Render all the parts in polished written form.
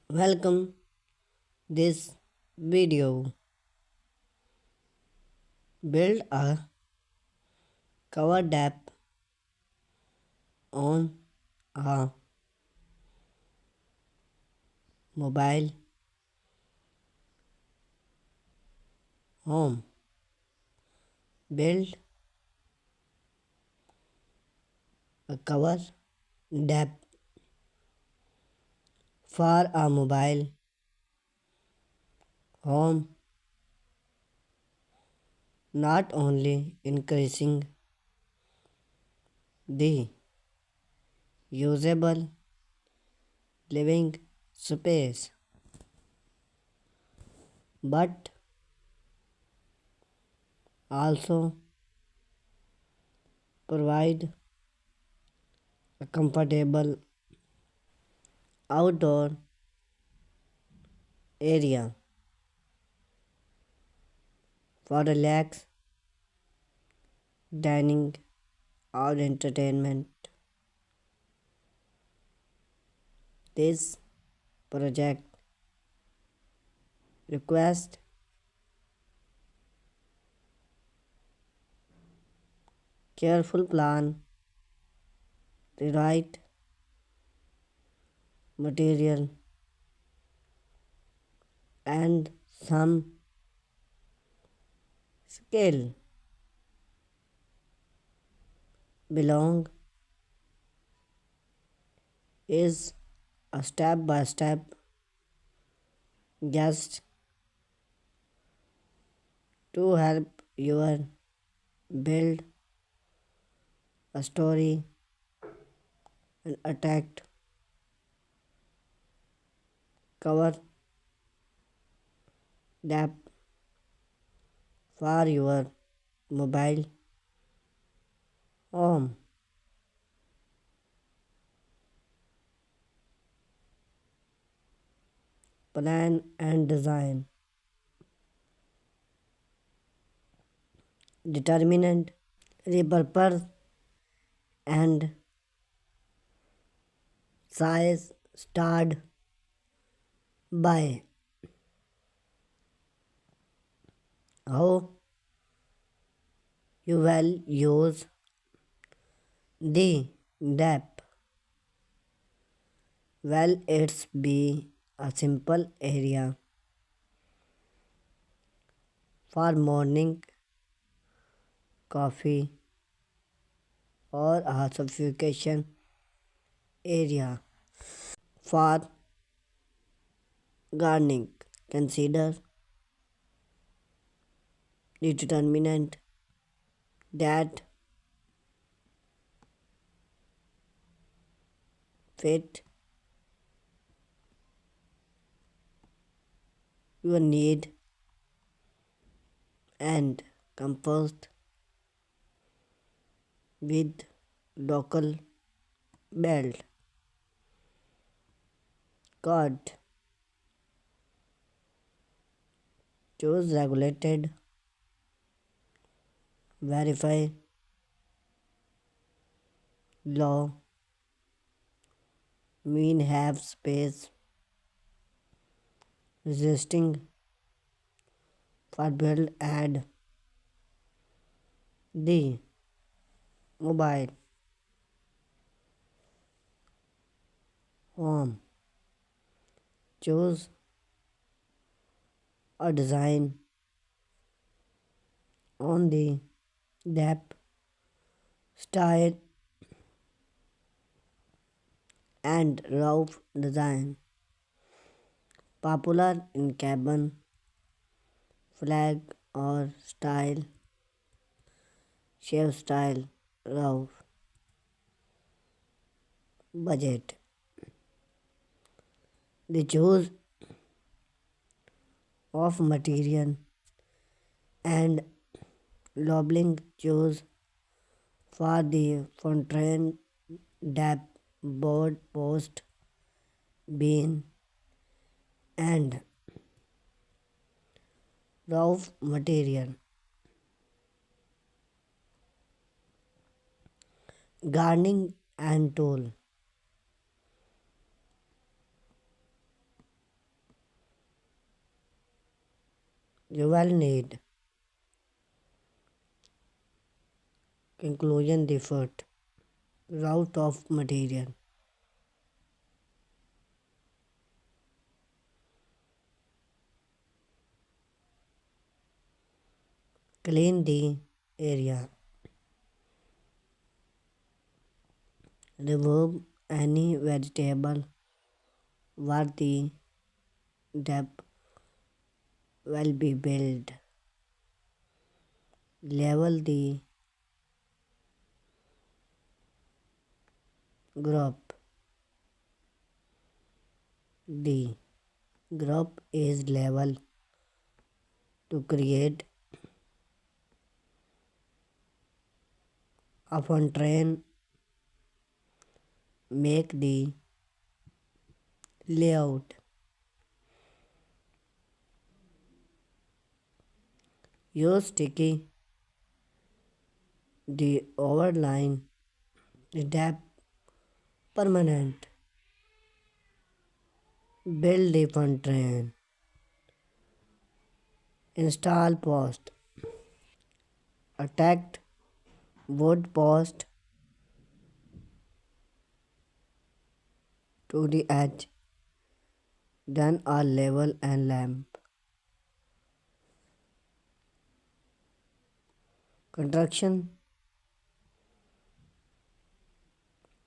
Welcome this video. Build a cover app on a mobile home. Build a cover app for a mobile home, not only increasing the usable living space but also provide a comfortable outdoor area for relax dining or entertainment. This project requires careful plan, the right material, and some skill. Belong is a step by step guide to help you build a story and attract cover depth for your mobile home. Plan and design. Determinant repurpose and size start by how you will use the depth. Well, it's be a simple area for morning coffee or a suffocation area for gardening. Consider the determinant that fit your need and compost with local belt cord. Choose regulated, verify law, mean have space, resisting for build add the mobile home. Choose a design on the depth, style, and roof design. Popular in cabin, flag or style, shape style, roof, budget. The choose of material and labeling choose for the fountain depth, board, post, beam, and roof material. Gardening and tool. You will need conclusion deferred, route of material, clean the area, remove any vegetable where the depth will be built, level the group. The group is level to create upon train, make the layout. Use sticky the overline, the depth permanent, build the fun train, install post, attacked wood post to the edge, then a level and lamp. Construction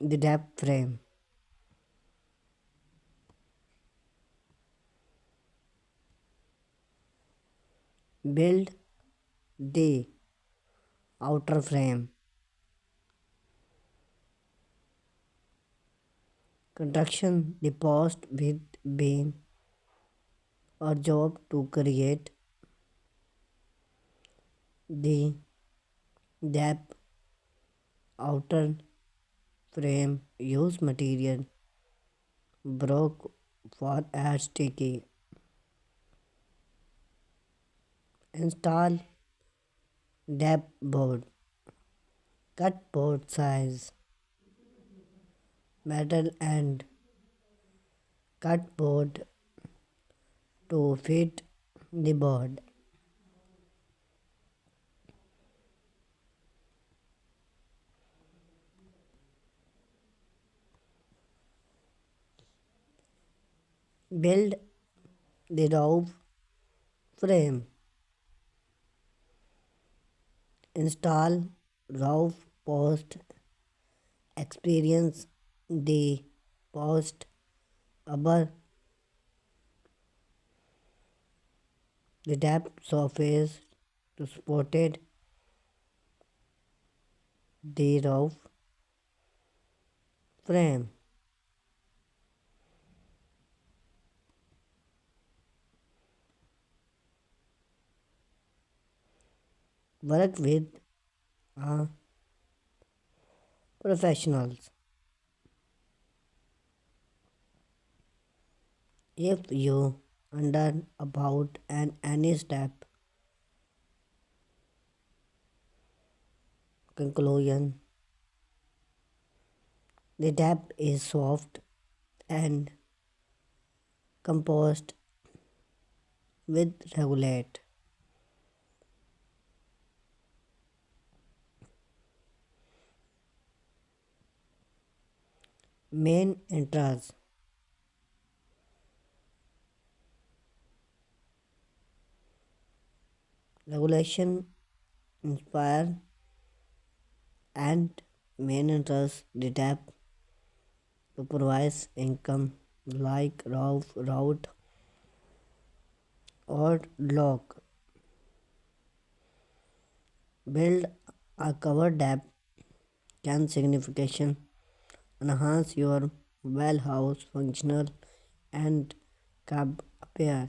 the depth frame, build the outer frame, construction the post with beam or job to create the depth outer frame, use material broke for add sticky, install depth board, cut board size, metal and cut board to fit the board, build the roof frame, install roof post, experience the post above the depth surface to supported the roof frame. Work with professionals. If you under about and any step conclusion, the depth is soft and composed with regulate. Main entrance regulation inspire and main entrance the depth to provide income like roof, route or lock. Build a cover depth can signification enhance your well house functional and cab appear.